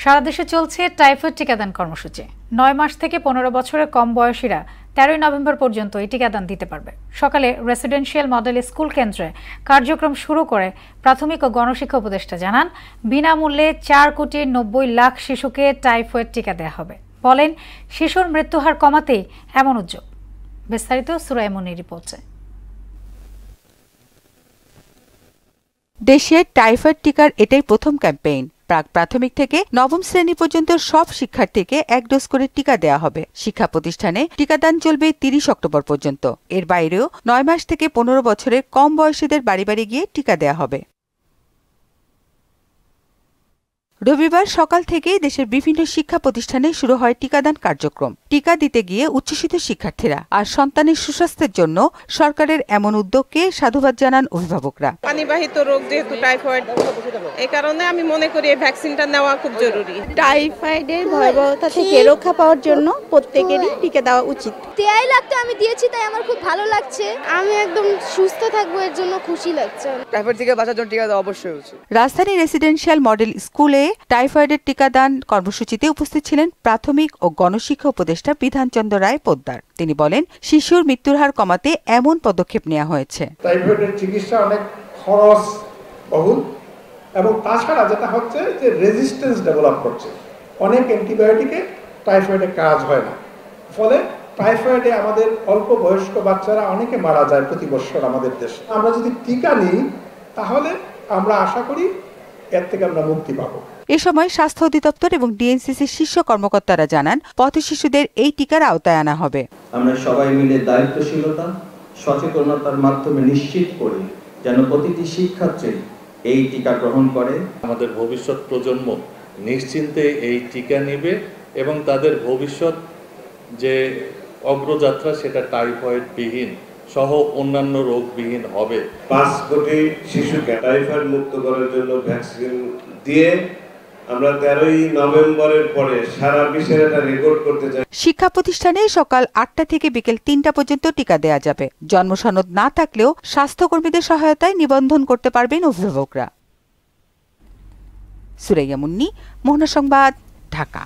সারা দেশে চলছে টাইফয়েড টিকাদান কর্মসূচি। 9 মাস থেকে 15 বছরের কম বয়সীরা 13 নভেম্বর পর্যন্ত এই টিকাদান দিতে পারবে। সকালে রেসিডেন্সিয়াল মডেল স্কুল কেন্দ্রে কার্যক্রম শুরু করে প্রাথমিক ও গণশিক্ষা উপদেষ্টা জানান, বিনামূল্যে 4,90,00,000 শিশুকে টাইফয়েড টিকা দেওয়া হবে। বলেন, শিশুর মৃত্যুহার কমাতেই এমন উদ্যোগ। বিস্তারিত সুরাইয়া মুন্নির রিপোর্টে। দেশে টাইফয়েড টিকার এটাই প্রথম ক্যাম্পেইন। প্রাক প্রাথমিক থেকে নবম শ্রেণী পর্যন্ত সব শিক্ষার্থীকে 1 ডোজ করে টিকা দেওয়া হবে। শিক্ষা প্রতিষ্ঠানে টিকাদান চলবে 30 অক্টোবর পর্যন্ত। এর বাইরেও 9 মাস থেকে 15 বছরের কম বয়সীদের বাড়ি বাড়ি গিয়ে টিকা দেওয়া হবে। রবিবার সকাল থেকেই দেশের বিভিন্ন শিক্ষা প্রতিষ্ঠানে শুরু হয় টিকাদান কার্যক্রম। টিকা দিতে গিয়ে উচ্ছ্বসিত শিক্ষার্থীরা আর সন্তানের সুস্বাস্থ্যের জন্য সরকারের এমন উদ্যোগকে সাধুবাদ জানান অভিভাবকরা। পানিবাহিত রোগ যেহেতু টাইফয়েড, এই কারণে আমি মনে করি এই ভ্যাকসিনটা নেওয়া খুব জরুরি। টাইফয়েডের ভয়াবহতা থেকে রক্ষা পাওয়ার জন্য প্রত্যেকেরই টিকা দেওয়া উচিত। 23 লাখ তো আমি দিয়েছি, তাই আমার খুব ভালো লাগছে। আমি একদম সুস্থ থাকবো, এর জন্য খুশি লাগছে। টাইফয়েড থেকে বাঁচার জন্য টিকা দেওয়া অবশ্যই উচিত। রাজধানী রেসিডেন্সিয়াল মডেল স্কুলে টাইফয়েডের টিকাদান কর্মসূচিতে উপস্থিত ছিলেন প্রাথমিক ও গণশিক্ষা উপদেষ্টা বিধানচন্দ্র রায় পোদ্দার। তিনি বলেন, শিশুর মৃত্যুর হার কমাতে এমন পদক্ষেপ নেওয়া হয়েছে। টাইফয়েডের চিকিৎসা অনেক খরচ বহুল এবং তাছাড়া যেটা হচ্ছে যে রেজিস্ট্যান্স ডেভেলপ করছে। অনেক অ্যান্টিবায়োটিকে টাইফয়েডে কাজ হয় না, ফলে টাইফয়েডে আমাদের অল্প বয়স্ক বাচ্চারা অনেকে মারা যায় প্রতি বছর আমাদের দেশে। আমরা যদি টিকা নিই তাহলে আমরা আশা করি এর থেকে আমরা মুক্তি পাবো। এ সময় স্বাস্থ্য অধিদপ্তর এবং ডিএনসিসির শীর্ষ কর্মকর্তারা জানান, পথ শিশুদের এই টিকার আওতায় আনা হবে। আমরা সবাই মিলে দায়িত্বশীলতা, সচেতনতার মাধ্যমে নিশ্চিত করি যেন প্রতিটি শিক্ষার্থী এই টিকা গ্রহণ করে। আমাদের ভবিষ্যৎ প্রজন্ম নিশ্চিন্তে এই টিকা নেবে এবং তাদের ভবিষ্যৎ যে অগ্রযাত্রা সেটা টাইফয়েড বিহীন সহ অন্যান্য রোগবিহীন হবে। 5 কোটি শিশুকে টাইফয়েড মুক্ত করার জন্য ভ্যাকসিন দিয়ে আমরা 13 নভেম্বরের পরে সারা বিশ্বের একটা রেকর্ড করতে চাই। শিক্ষা প্রতিষ্ঠানে সকাল 8টা থেকে বিকেল 3টা পর্যন্ত টিকা দেওয়া যাবে। জন্মসনদ না থাকলেও স্বাস্থ্যকর্মীদের সহায়তায় নিবন্ধন করতে পারবেন অভিভাবকরা। সুরাইয়া মুন্নি, মোহনা সংবাদ, ঢাকা।